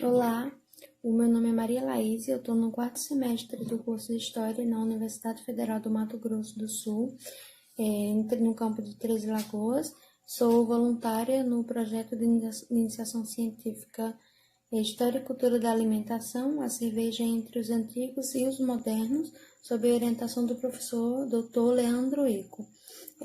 Olá, o meu nome é Maria Laís e eu estou no quarto semestre do curso de História na Universidade Federal do Mato Grosso do Sul, no campo de Três Lagoas. Sou voluntária no projeto de iniciação científica História e Cultura da Alimentação, a cerveja entre os antigos e os modernos, sob a orientação do professor Dr. Leandro Eco.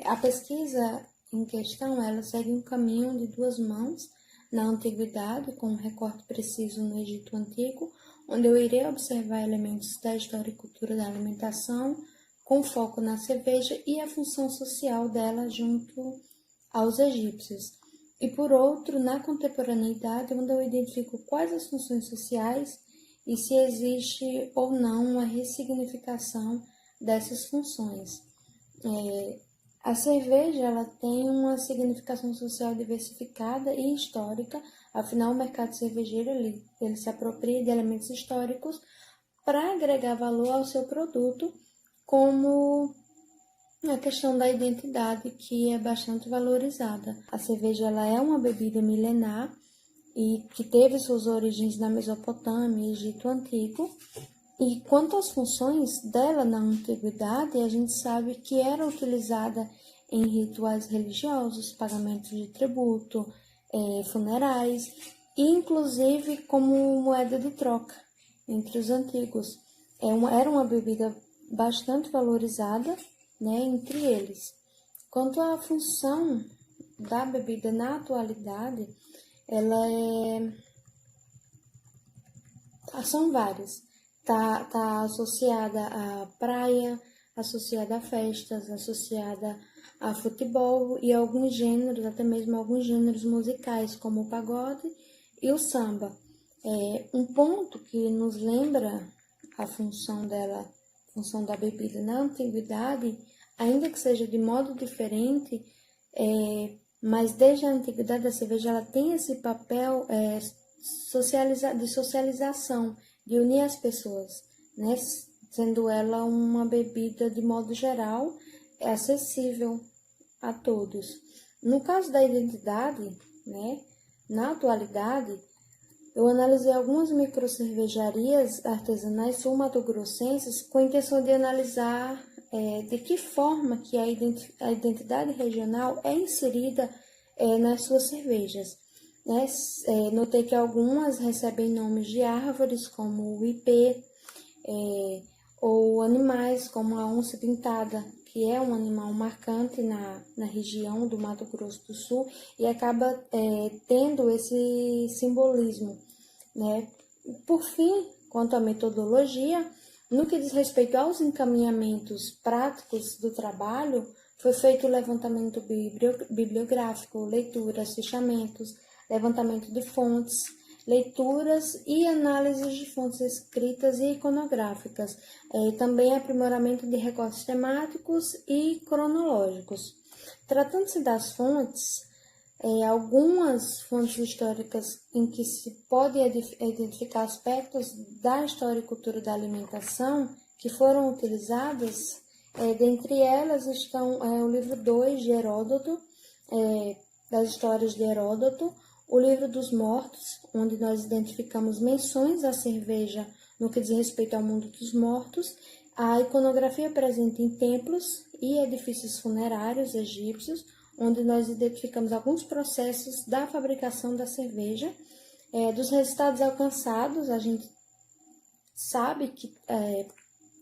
A pesquisa em questão, ela segue um caminho de duas mãos, na antiguidade, com um recorte preciso no Egito Antigo, onde eu irei observar elementos da história e cultura da alimentação, com foco na cerveja e a função social dela junto aos egípcios. E por outro, na contemporaneidade, onde eu identifico quais as funções sociais e se existe ou não uma ressignificação dessas funções. A cerveja ela tem uma significação social diversificada e histórica, afinal o mercado cervejeiro ele se apropria de elementos históricos para agregar valor ao seu produto, como a questão da identidade, que é bastante valorizada. A cerveja ela é uma bebida milenar e que teve suas origens na Mesopotâmia e Egito Antigo. E quanto às funções dela na antiguidade, a gente sabe que era utilizada em rituais religiosos, pagamentos de tributo, funerais, e inclusive como moeda de troca entre os antigos. Era uma bebida bastante valorizada, né, entre eles. Quanto à função da bebida na atualidade, são várias. Tá associada à praia, associada a festas, associada a futebol e alguns gêneros, até mesmo alguns gêneros musicais, como o pagode e o samba. Um ponto que nos lembra a função da bebida na antiguidade, ainda que seja de modo diferente, mas desde a antiguidade a cerveja ela tem esse papel de socialização, de unir as pessoas, né? Sendo ela uma bebida de modo geral acessível a todos. No caso da identidade, né, na atualidade, eu analisei algumas microcervejarias artesanais sul-mato-grossenses com a intenção de analisar de que forma que a identidade regional é inserida nas suas cervejas. Né? Notei que algumas recebem nomes de árvores, como o ipê, ou animais, como a onça pintada, que é um animal marcante na região do Mato Grosso do Sul e acaba tendo esse simbolismo. Né? Por fim, quanto à metodologia, no que diz respeito aos encaminhamentos práticos do trabalho, foi feito o levantamento bibliográfico, leituras, fichamentos, levantamento de fontes, leituras e análises de fontes escritas e iconográficas, também aprimoramento de recortes temáticos e cronológicos. Tratando-se das fontes, algumas fontes históricas em que se pode identificar aspectos da história e cultura da alimentação que foram utilizadas, dentre elas estão o livro 2 de Heródoto, das histórias de Heródoto, o livro dos mortos, onde nós identificamos menções à cerveja no que diz respeito ao mundo dos mortos, a iconografia presente em templos e edifícios funerários egípcios, onde nós identificamos alguns processos da fabricação da cerveja. Dos resultados alcançados, a gente sabe que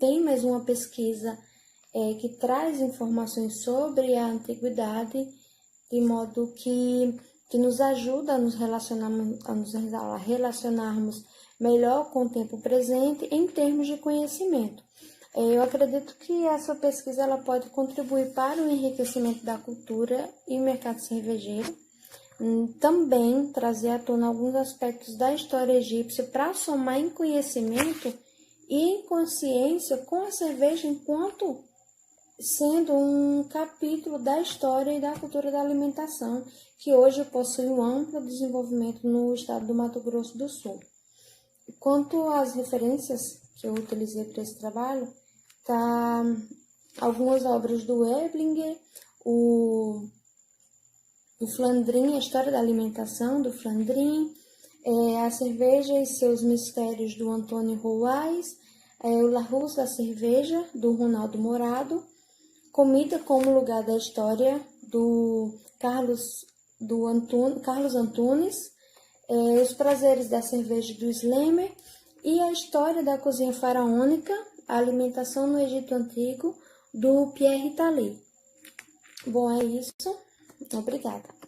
tem mais uma pesquisa que traz informações sobre a antiguidade, de modo que nos ajuda a nos relacionarmos melhor com o tempo presente em termos de conhecimento. Eu acredito que essa pesquisa ela pode contribuir para o enriquecimento da cultura e mercado cervejeiro, também trazer à tona alguns aspectos da história egípcia para somar em conhecimento e em consciência com a cerveja enquanto sendo um capítulo da história e da cultura da alimentação, que hoje possui um amplo desenvolvimento no estado do Mato Grosso do Sul. Quanto às referências que eu utilizei para esse trabalho, tá algumas obras do Eblinger, o Flandrin, a história da alimentação do Flandrin, A cerveja e seus mistérios, do Antônio Rouais, o La Rus da cerveja, do Ronaldo Morado, Comida como Lugar da História, do Carlos Antunes, Os Prazeres da Cerveja, do Slemer, e A História da Cozinha Faraônica, A Alimentação no Egito Antigo, do Pierre Talley. Bom, é isso. Obrigada.